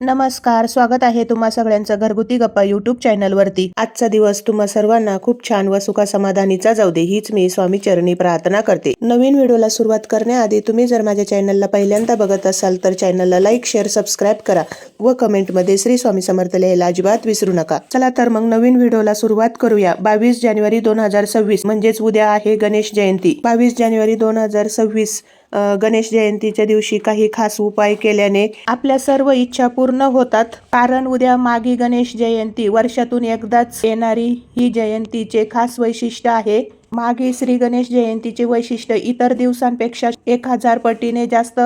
नमस्कार, स्वागत आहे तुम्हा सगळ्यांचं घरगुती गप्पा यूट्यूब चॅनलवरती। आजचा दिवस तुम्हा सर्वांना खूप छान व सुखा समाधानीचा जाऊ दे हीच मी स्वामी चरणी प्रार्थना करते। नवीन व्हिडिओला सुरुवात करण्याआधी तुम्ही जर माझ्या चॅनलला पहिल्यांदा बघत असाल तर चॅनलला लाईक, शेअर, सबस्क्राईब करा व कमेंटमध्ये श्री स्वामी समर्थ लिहायला अजिबात विसरू नका। चला तर मग नवीन व्हिडिओला सुरुवात करूया। 22 जानेवारी 2026 म्हणजेच उद्या आहे गणेश जयंती। 22 जानेवारी 2026 गणेश जयंतीच्या दिवशी काही खास उपाय केल्याने आपल्या सर्व इच्छा पूर्ण होतात। कारण उद्या माघी गणेश जयंती वर्षातून एकदाच येणारी ही जयंतीचे खास वैशिष्ट्य आहे। माघी श्री गणेश जयंतीचे वैशिष्ट्य इतर दिवसांपेक्षा 1000 पटीने जास्त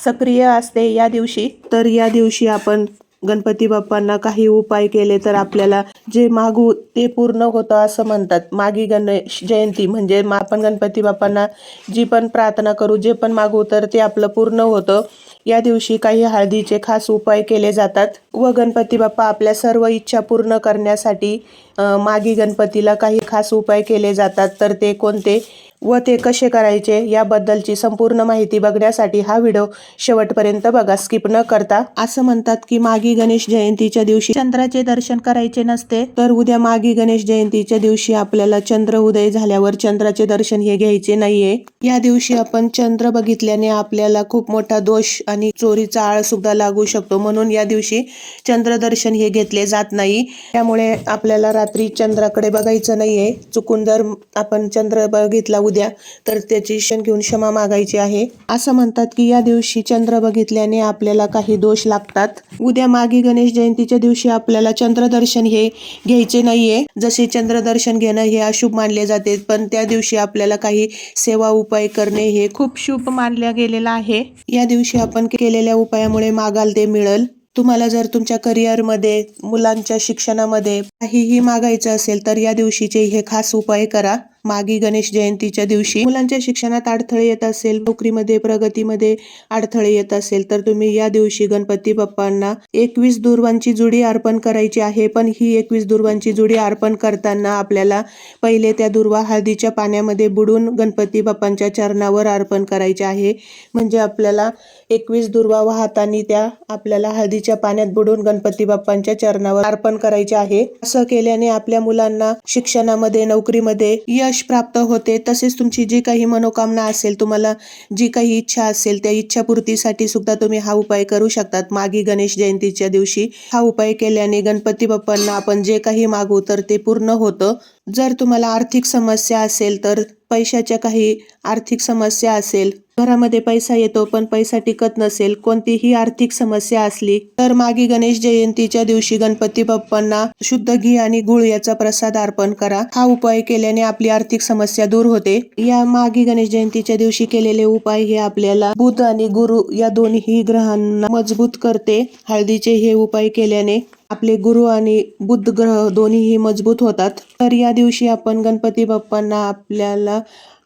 सक्रिय असते या दिवशी। तर या दिवशी आपण गणपती बाप्पांना काही उपाय केले तर आपल्याला जे मागू ते पूर्ण होतं असं म्हणतात। माघी गणेश जयंती म्हणजे आपण गणपती बाप्पांना जी पण प्रार्थना करू, जे पण मागू तर ते आपलं पूर्ण होतं। या दिवशी काही हळदीचे खास उपाय केले जातात व गणपती बाप्पा आपल्या सर्व इच्छा पूर्ण करण्यासाठी माघी गणपतीला काही खास उपाय केले जातात। तर ते कोणते व ते कसे करायचे याबद्दलची संपूर्ण माहिती बघण्यासाठी हा व्हिडिओ शेवटपर्यंत बघा, स्किप न करता। असं म्हणतात की माघी गणेश जयंतीच्या दिवशी चंद्राचे दर्शन करायचे नसते, तर उद्या माघी गणेश जयंतीच्या दिवशी आपल्याला चंद्र उदय झाल्यावर चंद्राचे दर्शन हे घ्यायचे नाहीये। या दिवशी आपण चंद्र बघितल्याने आपल्याला खूप मोठा दोष आणि चोरीचा आळ सुद्धा लागू शकतो, म्हणून या दिवशी चंद्रदर्शन हे घेतले जात नाही। त्यामुळे आपल्याला रात्री चंद्राकडे बघायचं नाहीये। चुकून जर आपण चंद्र बघितला उद्या तर त्याची घेऊन क्षमा मागायची आहे। असं म्हणतात की या दिवशी चंद्र बघितल्याने आपल्याला काही दोष लागतात। उद्या माघी गणेश जयंतीच्या दिवशी आपल्याला चंद्रदर्शन हे घ्यायचे नाहीये। जसे चंद्रदर्शन घेणं हे अशुभ मानले जाते, पण त्या दिवशी आपल्याला काही सेवा उपाय करणे हे खूप शुभ मानलं गेलेलं आहे। या दिवशी आपण केलेल्या उपायामुळे मागाल ते मिळेल। तुम्हाला जर तुमच्या करिअरमध्ये, मुलांच्या शिक्षणामध्ये काहीही मागायचं असेल तर या दिवशीचे हे खास उपाय करा। माघी गणेश जयंतीच्या दिवशी मुलांच्या शिक्षणात अडथळे येत असेल, नोकरीमध्ये, प्रगतीमध्ये अडथळे येत असेल तर तुम्ही या दिवशी गणपती बाप्पांना 21 दुर्वांची जुडी अर्पण करायची आहे। पण ही 21 दुर्वांची जुडी अर्पण करताना आपल्याला पहिले त्या दुर्वा हळदीच्या पाण्यामध्ये बुडून गणपती बाप्पांच्या चरणावर अर्पण करायचे आहे। म्हणजे आपल्याला 21 दुर्वा वाहताना त्या आपल्याला हळदीच्या पाण्यात बुडून गणपती बाप्पांच्या चरणावर अर्पण करायचे आहे। असं केल्याने आपल्या मुलांना शिक्षणामध्ये, नोकरीमध्ये यश प्राप्त होते। तसेच तुमची जी काही मनोकामना असेल, तुम्हाला जी काही इच्छा असेल त्या इच्छापूर्तीसाठी सुद्धा तुम्ही हा उपाय करू शकतात। माघी गणेश जयंतीच्या दिवशी हा उपाय केल्याने गणपती बाप्पांना आपण जे काही मागू तर ते पूर्ण होतं। जर तुम्हाला आर्थिक समस्या असेल, तर पैशाच्या काही आर्थिक समस्या असेल, घरामध्ये पैसा येतो पण पैसा टिकत नसेल, कोणतीही आर्थिक समस्या असली तर माघी गणेश जयंतीच्या दिवशी गणपती बाप्पांना शुद्ध घी आणि गुळ याचा प्रसाद अर्पण करा। हा उपाय केल्याने आपली आर्थिक समस्या दूर होते। या माघी गणेश जयंतीच्या दिवशी केलेले उपाय हे आपल्याला बुध आणि गुरु या दोन्ही ग्रहांना मजबूत करते। हळदीचे हे उपाय केल्याने आपले गुरु आणि बुध ग्रह दोन्हीही मजबूत होतात। तर या दिवशी आपण गणपती बाप्पांना आपल्याला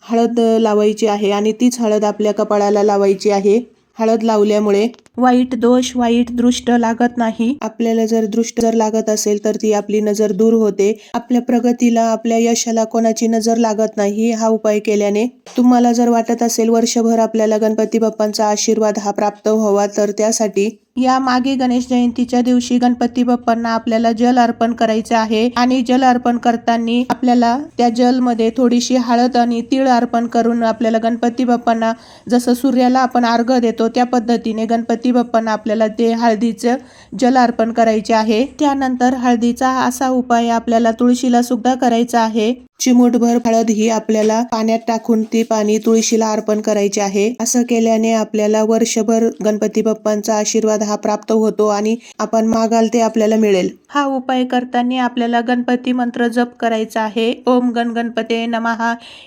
हळद लावायची आहे आणि तीच हळद आपल्या कपाळाला लावायची आहे। हळद लावल्यामुळे वाईट दोष, वाईट दृष्ट लागत नाही। आपल्याला जर दृष्ट लागत असेल तर ती आपली नजर दूर होते। आपल्या प्रगतीला, आपल्या यशाला कोणाची नजर लागत नाही हा उपाय केल्याने। तुम्हाला जर वाटत असेल वर्षभर आपल्याला गणपती बाप्पांचा आशीर्वाद हा प्राप्त व्हावा, तर त्यासाठी या माघी गणेश जयंतीच्या दिवशी गणपती बाप्पांना आपल्याला जल अर्पण करायचे आहे। आणि जल अर्पण करताना आपल्याला त्या जलमध्ये थोडीशी हळद आणि तीळ अर्पण करून आपल्याला गणपती बाप्पांना जसं सूर्याला आपण अर्घ्य देतो त्या पद्धतीने गणपती बाप्पांना आपल्याला ते हळदीचं जल अर्पण करायचे आहे। त्यानंतर हळदीचा असा उपाय आपल्याला तुळशीला सुद्धा करायचा आहे। चिमूटभर हळद ही आपल्याला पाण्यात टाकून ती पाणी तुळशीला अर्पण करायचे आहे। असं केल्याने आपल्याला वर्षभर गणपती बाप्पांचा आशीर्वाद हा प्राप्त होतो आणि आपण मागाल ते आपल्याला मिळेल। हा उपाय करताना आपल्याला गणपती मंत्र जप करायचा आहे। ओम गण गणपते नमः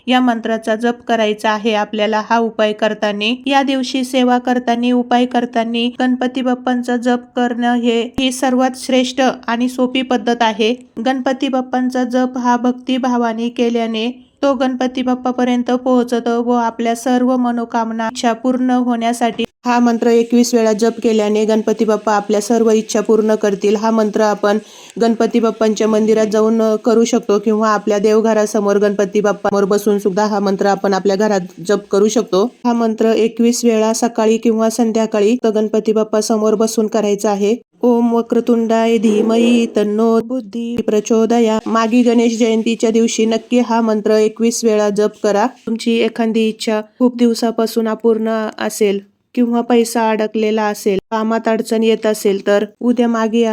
या मंत्राचा जप करायचा आहे आपल्याला हा उपाय करताना। या दिवशी सेवा करताना, उपाय करताना गणपती बाप्पांचा जप करणं ही सर्वात श्रेष्ठ आणि सोपी पद्धत आहे। गणपती बाप्पांचा जप हा भक्तिभावाने केल्याने तो गणपती बाप्पापर्यंत पोहोचतो व आपल्या सर्व मनोकामना इच्छा पूर्ण होण्यासाठी हा मंत्र 21 वेळा जप केल्याने गणपती बाप्पा आपल्या सर्व इच्छा पूर्ण करतील। हा मंत्र आपण गणपती बाप्पांच्या मंदिरात जाऊन करू शकतो किंवा आपल्या देवघरासमोर गणपती बाप्पांवर बसून सुद्धा हा मंत्र आपण आपल्या घरात जप करू शकतो। हा मंत्र 21 वेळा सकाळी किंवा संध्याकाळी गणपती बाप्पा समोर बसून करायचा आहे। ओम वक्रतुंडाय धीमहि तन्नो बुद्धी प्रचोदया. मागी गणेश जयंतीच्या दिवशी नक्की हा मंत्र 21 वेळा जप करा. तुमची एखादी इच्छा खूप दिवसापासून अपूर्ण असेल किंवा पैसा अडकलेला असेल, कामात अडचण येत असेल, तर उद्या मागी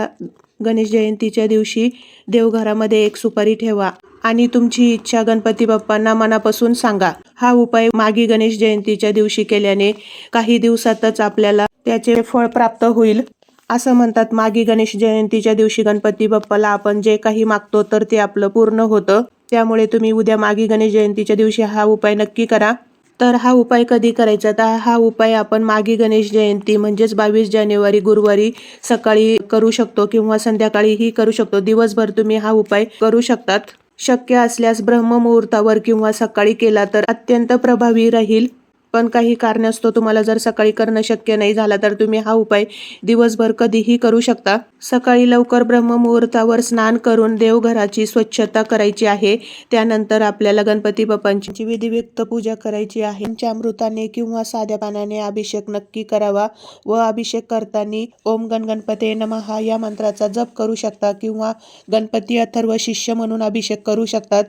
गणेश जयंतीच्या दिवशी देवघरामध्ये एक सुपारी ठेवा आणि तुमची इच्छा गणपती बाप्पांना मनापासून सांगा. हा उपाय मागी गणेश जयंतीच्या दिवशी केल्याने काही दिवसातच आपल्याला त्याचे फळ प्राप्त होईल. असं म्हणतात, मागी गणेश जयंतीच्या दिवशी गणपती बाप्पाला आपण जे काही मागतो तर ते आपलं पूर्ण होतं. त्यामुळे तुम्ही उद्या मागी गणेश जयंतीच्या दिवशी हा उपाय नक्की करा. तर हा उपाय कधी करायचा? तर हा उपाय आपण मागी गणेश जयंती म्हणजेच 22 जानेवारी गुरुवारी सकाळी करू शकतो किंवा संध्याकाळीही करू शकतो. दिवसभर तुम्ही हा उपाय करू शकतात. शक्य असल्यास ब्रह्ममुहूर्तावर किंवा सकाळी केला तर अत्यंत प्रभावी राहील. पण काही कारणास्तव तुम्हाला जर सकाळी करणं शक्य नाही झाला तर तुम्ही हा उपाय दिवसभर कधीही करू शकता. सकाळी लवकर ब्रह्ममुहूर्तावर स्नान करून देवघराची स्वच्छता करायची आहे. त्यानंतर आपल्याला गणपती बाप्पांची विधियुक्त पूजा करायची आहे. पंचामृताने किंवा साध्या पाण्याने अभिषेक नक्की करावा व अभिषेक करताना ओम गणपते नमः या मंत्राचा जप करू शकता किंवा गणपती अथर्व शिष्य म्हणून अभिषेक करू शकतात.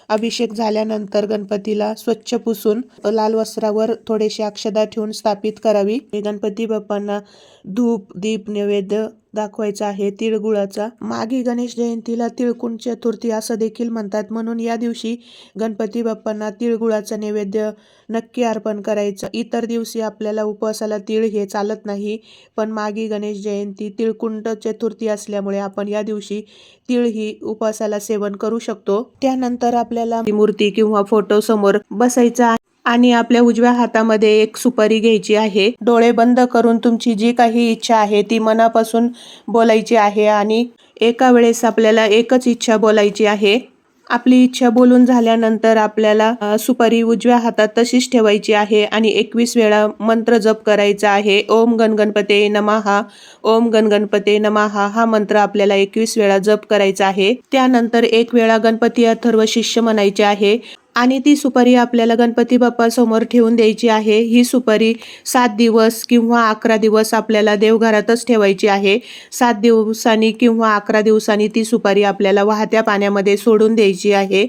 अभिषेक झाल्यानंतर गणपतीला स्वच्छ पुसून लाल वस्त्रावर थोडेसे अक्षदा ठेवून स्थापित करावी. गणपती बाप्पांना धूप दीप नैवेद्य दाखवायचा आहे तिळगुळाचा. मागी गणेश जयंतीला तिळकुंड चतुर्थी असं देखील म्हणतात, म्हणून या दिवशी गणपती बाप्पांना तिळगुळाचं नैवेद्य नक्की अर्पण करायचं. इतर दिवशी आपल्याला उपवासाला तीळ हे चालत नाही, पण मागी गणेश जयंती तिळकुंड चतुर्थी असल्यामुळे आपण या दिवशी तीळ ही उपवासाला सेवन करू शकतो. त्यानंतर आपल्याला मूर्ती किंवा फोटो समोर बसायचा आहे आणि आपल्या उजव्या हातामध्ये एक सुपारी घ्यायची आहे. डोळे बंद करून तुमची जी काही इच्छा आहे ती मनापासून बोलायची आहे आणि एका वेळेस आपल्याला एकच इच्छा बोलायची आहे. आपली इच्छा बोलून झाल्यानंतर आपल्याला सुपारी उजव्या हातात तशीच ठेवायची आहे आणि 21 वेळा मंत्र जप करायचा आहे. ओम गणपते नमः, ओम गणपते नमः हा मंत्र आपल्याला 21 वेळा जप करायचा आहे. त्यानंतर एक वेळा गणपती अथर्व शिष्य म्हणायचे आहे आणि ती सुपारी आपल्याला गणपती बाप्पा समोर ठेवून द्यायची आहे. ही सुपारी 7 दिवस किंवा 11 दिवस आपल्याला देवघरातच ठेवायची आहे. 7 दिवसांनी किंवा 11 दिवसांनी ती सुपारी आपल्याला वाहत्या पाण्यामध्ये सोडून द्यायची आहे.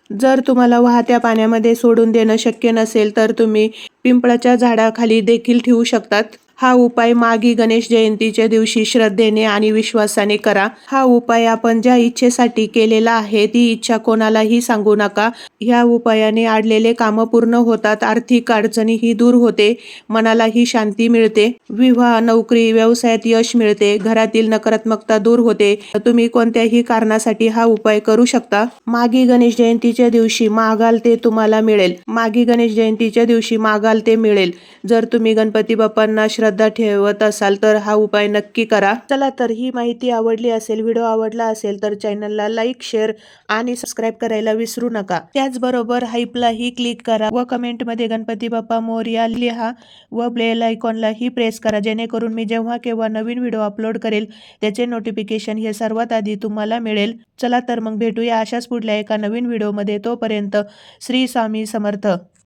जर तुम्हाला वाहत्या पाण्यामध्ये सोडून देणं शक्य नसेल तर तुम्ही पिंपळाच्या झाडाखाली देखील ठेवू शकतात. हा उपाय मागी गणेश जयंतीच्या दिवशी श्रद्धेने आणि विश्वासाने करा. हा उपाय आपण ज्या इच्छेसाठी केलेला आहे ती इच्छा कोणालाही सांगू नका. ह्या उपायाने अडलेले कामं पूर्ण होतात, आर्थिक अडचणीही दूर होते, मनालाही शांती मिळते, विवाह नोकरी व्यवसायात यश मिळते, घरातील नकारात्मकता दूर होते. तुम्ही कोणत्याही कारणासाठी हा उपाय करू शकता. मागी गणेश जयंतीच्या दिवशी मागाल ते तुम्हाला मिळेल. मागी गणेश जयंतीच्या दिवशी मागाल ते मिळेल. जर तुम्ही गणपती बाप्पांना श्रद्धा ठेवत असाल तर हा उपाय नक्की करा. चला तर ही माहिती आवडली असेल, व्हिडिओ आवडला असेल तर चॅनलला लाईक, शेअर आणि सबस्क्राईब करायला विसरू नका. त्याचबरोबर हाईपलाही क्लिक करा व कमेंटमध्ये गणपती बाप्पा मोरया लिहा व बेल आयकॉनलाही प्रेस करा, जेणेकरून मी जेव्हा केव्हा नवीन व्हिडिओ अपलोड करेल त्याचे नोटिफिकेशन हे सर्वात आधी तुम्हाला मिळेल. चला तर मग भेटूया अशाच पुढल्या एका नवीन व्हिडिओमध्ये. तोपर्यंत श्री स्वामी समर्थ.